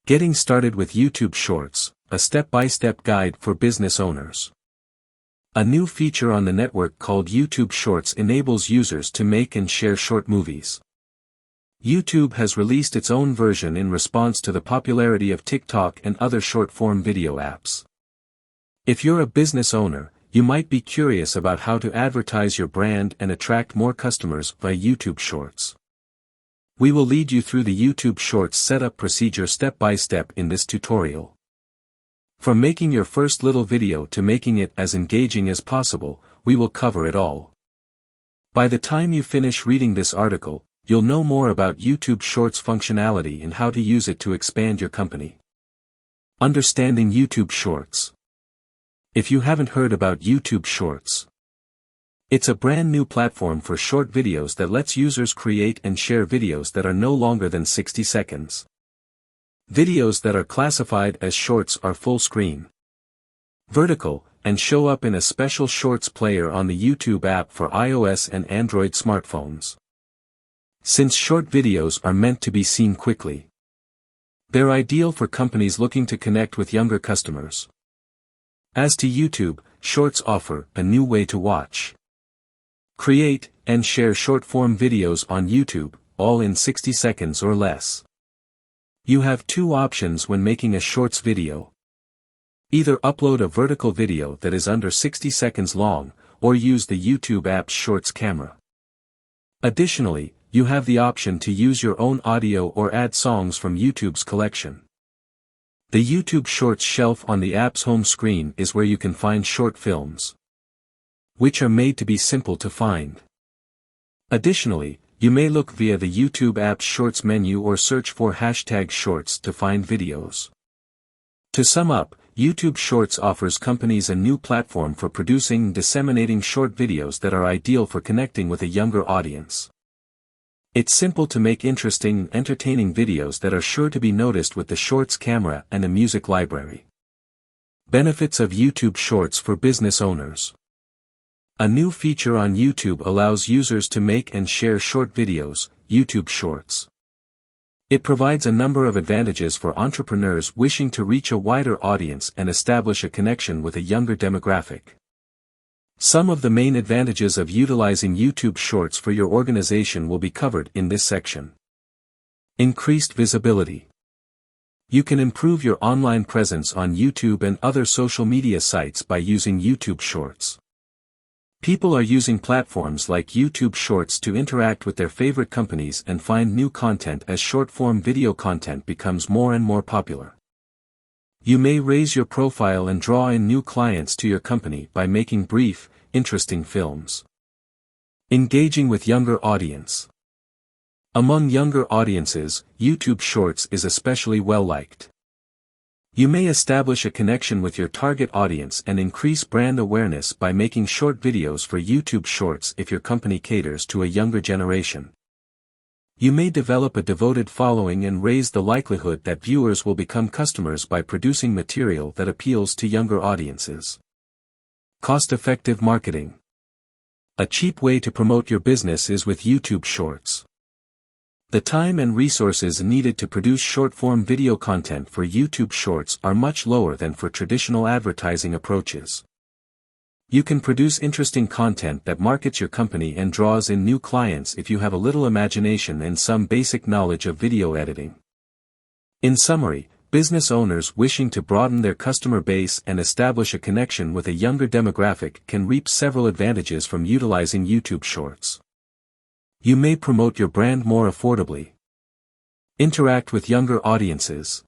Getting started with YouTube Shorts, a step-by-step guide for business owners. A new feature on the network called YouTube Shorts enables users to make and share short movies. YouTube has released its own version in response to the popularity of TikTok and other short-form video apps. If you're a business owner, you might be curious about how to advertise your brand and attract more customers via YouTube Shorts. We will lead you through the YouTube Shorts setup procedure step by step in this tutorial. From making your first little video to making it as engaging as possible, we will cover it all. By the time you finish reading this article, you'll know more about YouTube Shorts functionality and how to use it to expand your company. Understanding YouTube Shorts. If you haven't heard about YouTube Shorts, it's a brand new platform for short videos that lets users create and share videos that are no longer than 60 seconds. Videos that are classified as shorts are full screen, vertical, and show up in a special shorts player on the YouTube app for iOS and Android smartphones. Since short videos are meant to be seen quickly, they're ideal for companies looking to connect with younger customers. As to YouTube, Shorts offer a new way to watch, create, and share short-form videos on YouTube, all in 60 seconds or less. You have two options when making a Shorts video. Either upload a vertical video that is under 60 seconds long, or use the YouTube app's Shorts camera. Additionally, you have the option to use your own audio or add songs from YouTube's collection. The YouTube Shorts shelf on the app's home screen is where you can find short films, which are made to be simple to find. Additionally, you may look via the YouTube app's Shorts menu or search for #Shorts to find videos. To sum up, YouTube Shorts offers companies a new platform for producing and disseminating short videos that are ideal for connecting with a younger audience. It's simple to make interesting and entertaining videos that are sure to be noticed with the Shorts camera and a music library. Benefits of YouTube Shorts for business owners. A new feature on YouTube allows users to make and share short videos, YouTube Shorts. It provides a number of advantages for entrepreneurs wishing to reach a wider audience and establish a connection with a younger demographic. Some of the main advantages of utilizing YouTube Shorts for your organization will be covered in this section. Increased visibility. You can improve your online presence on YouTube and other social media sites by using YouTube Shorts. People are using platforms like YouTube Shorts to interact with their favorite companies and find new content as short-form video content becomes more and more popular. You may raise your profile and draw in new clients to your company by making brief, interesting films. Engaging with younger audience. Among younger audiences, YouTube Shorts is especially well-liked. You may establish a connection with your target audience and increase brand awareness by making short videos for YouTube Shorts if your company caters to a younger generation. You may develop a devoted following and raise the likelihood that viewers will become customers by producing material that appeals to younger audiences. Cost-effective marketing. A cheap way to promote your business is with YouTube Shorts. The time and resources needed to produce short-form video content for YouTube Shorts are much lower than for traditional advertising approaches. You can produce interesting content that markets your company and draws in new clients if you have a little imagination and some basic knowledge of video editing. In summary, business owners wishing to broaden their customer base and establish a connection with a younger demographic can reap several advantages from utilizing YouTube Shorts. You may promote your brand more affordably, interact with younger audiences,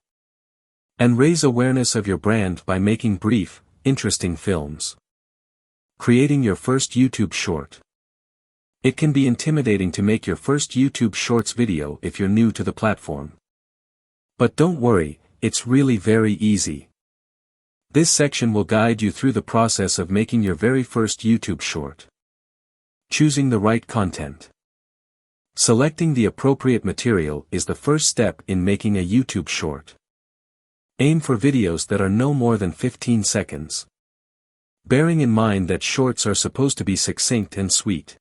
and raise awareness of your brand by making brief, interesting films. Creating your first YouTube short. It can be intimidating to make your first YouTube Shorts video if you're new to the platform. But don't worry, it's really very easy. This section will guide you through the process of making your very first YouTube short. Choosing the right content. Selecting the appropriate material is the first step in making a YouTube short. Aim for videos that are no more than 15 seconds. Bearing in mind that shorts are supposed to be succinct and sweet.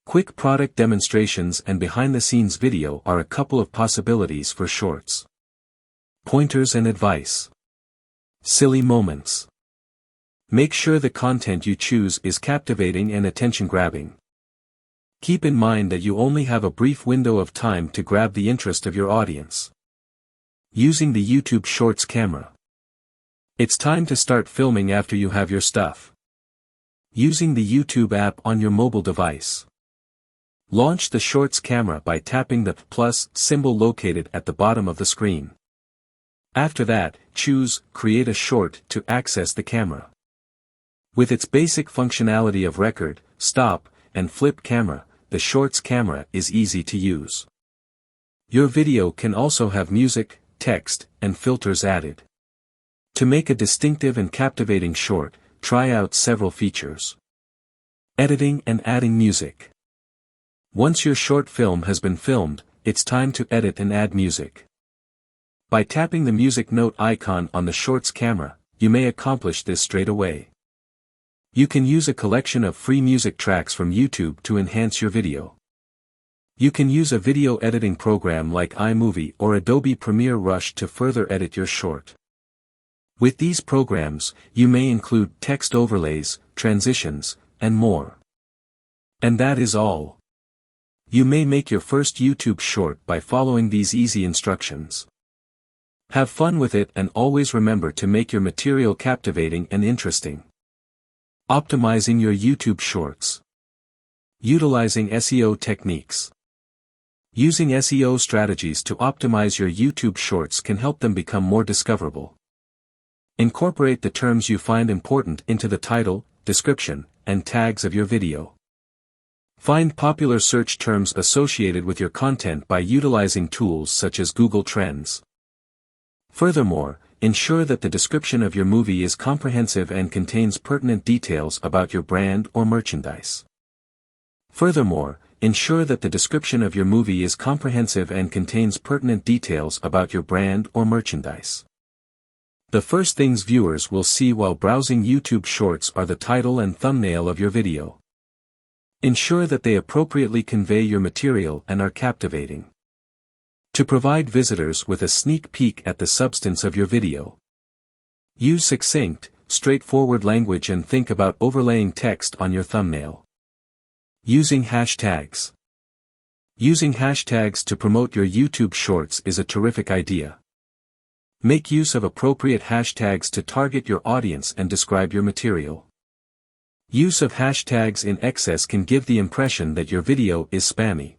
Quick product demonstrations and behind-the-scenes video are a couple of possibilities for shorts. Pointers and advice. Silly moments. Make sure the content you choose is captivating and attention-grabbing. Keep in mind that you only have a brief window of time to grab the interest of your audience. Using the YouTube Shorts camera. It's time to start filming after you have your stuff. Using the YouTube app on your mobile device. Launch the Shorts camera by tapping the plus symbol located at the bottom of the screen. After that, choose Create a Short to access the camera. With its basic functionality of record, stop, and flip camera, the Shorts camera is easy to use. Your video can also have music, text, and filters added. To make a distinctive and captivating short, try out several features. Editing and adding music. Once your short film has been filmed, it's time to edit and add music. By tapping the music note icon on the Shorts camera, you may accomplish this straight away. You can use a collection of free music tracks from YouTube to enhance your video. You can use a video editing program like iMovie or Adobe Premiere Rush to further edit your short. With these programs, you may include text overlays, transitions, and more. And that is all. You may make your first YouTube short by following these easy instructions. Have fun with it and always remember to make your material captivating and interesting. Optimizing your YouTube shorts. Utilizing SEO techniques. Using SEO strategies to optimize your YouTube shorts can help them become more discoverable. Incorporate the terms you find important into the title, description, and tags of your video. Find popular search terms associated with your content by utilizing tools such as Google Trends. Furthermore, ensure that the description of your movie is comprehensive and contains pertinent details about your brand or merchandise. Furthermore, ensure that the description of your movie is comprehensive and contains pertinent details about your brand or merchandise. The first things viewers will see while browsing YouTube Shorts are the title and thumbnail of your video. Ensure that they appropriately convey your material and are captivating. To provide visitors with a sneak peek at the substance of your video. Use succinct, straightforward language and think about overlaying text on your thumbnail. Using hashtags. Using hashtags to promote your YouTube Shorts is a terrific idea. Make use of appropriate hashtags to target your audience and describe your material. Use of hashtags in excess can give the impression that your video is spammy.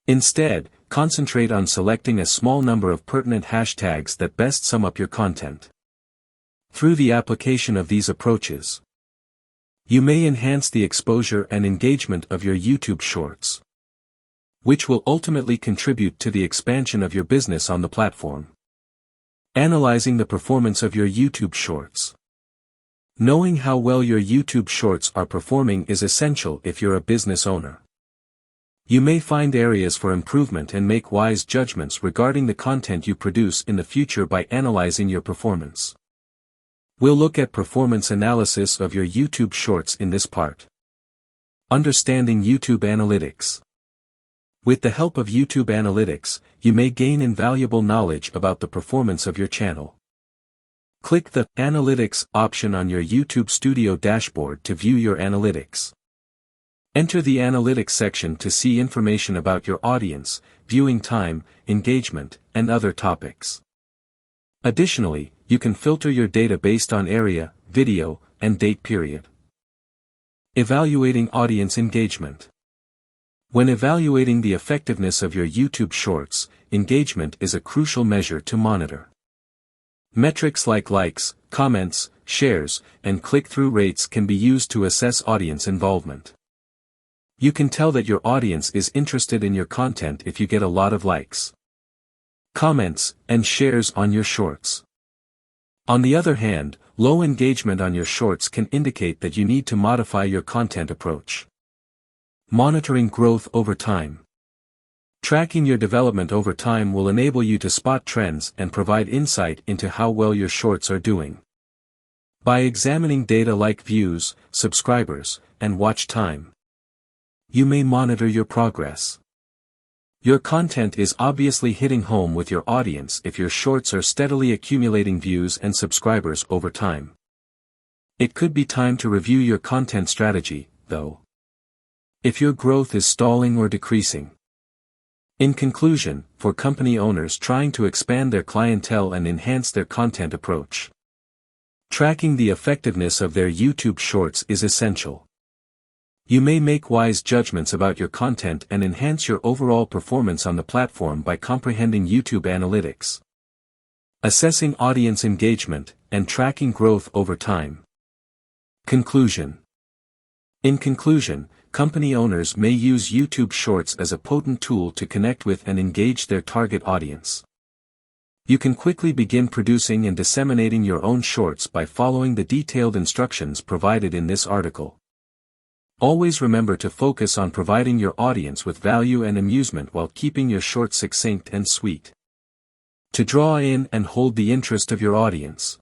Instead, concentrate on selecting a small number of pertinent hashtags that best sum up your content. Through the application of these approaches, you may enhance the exposure and engagement of your YouTube Shorts, which will ultimately contribute to the expansion of your business on the platform. Analyzing the performance of your YouTube Shorts. Knowing how well your YouTube Shorts are performing is essential if you're a business owner. You may find areas for improvement and make wise judgments regarding the content you produce in the future by analyzing your performance. We'll look at performance analysis of your YouTube Shorts in this part. Understanding YouTube Analytics. With the help of YouTube Analytics, you may gain invaluable knowledge about the performance of your channel. Click the Analytics option on your YouTube Studio dashboard to view your analytics. Enter the Analytics section to see information about your audience, viewing time, engagement, and other topics. Additionally, you can filter your data based on area, video, and date period. Evaluating audience engagement. When evaluating the effectiveness of your YouTube Shorts, engagement is a crucial measure to monitor. Metrics like likes, comments, shares, and click-through rates can be used to assess audience involvement. You can tell that your audience is interested in your content if you get a lot of likes, comments, and shares on your shorts. On the other hand, low engagement on your shorts can indicate that you need to modify your content approach. Monitoring growth over time. Tracking your development over time will enable you to spot trends and provide insight into how well your shorts are doing. By examining data like views, subscribers, and watch time, you may monitor your progress. Your content is obviously hitting home with your audience if your shorts are steadily accumulating views and subscribers over time. It could be time to review your content strategy, though, if your growth is stalling or decreasing. In conclusion, for company owners trying to expand their clientele and enhance their content approach, tracking the effectiveness of their YouTube Shorts is essential. You may make wise judgments about your content and enhance your overall performance on the platform by comprehending YouTube analytics, assessing audience engagement, and tracking growth over time. Conclusion. In conclusion, company owners may use YouTube Shorts as a potent tool to connect with and engage their target audience. You can quickly begin producing and disseminating your own shorts by following the detailed instructions provided in this article. Always remember to focus on providing your audience with value and amusement while keeping your shorts succinct and sweet. To draw in and hold the interest of your audience,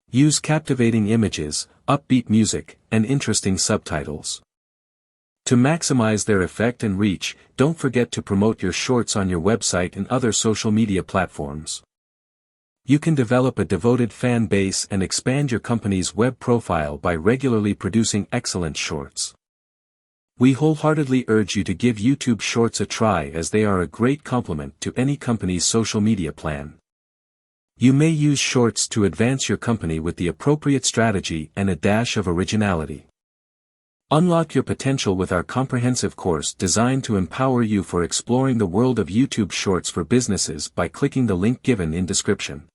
use captivating images, upbeat music, and interesting subtitles. To maximize their effect and reach, don't forget to promote your shorts on your website and other social media platforms. You can develop a devoted fan base and expand your company's web profile by regularly producing excellent shorts. We wholeheartedly urge you to give YouTube Shorts a try, as they are a great complement to any company's social media plan. You may use shorts to advance your company with the appropriate strategy and a dash of originality. Unlock your potential with our comprehensive course designed to empower you for exploring the world of YouTube Shorts for businesses by clicking the link given in description.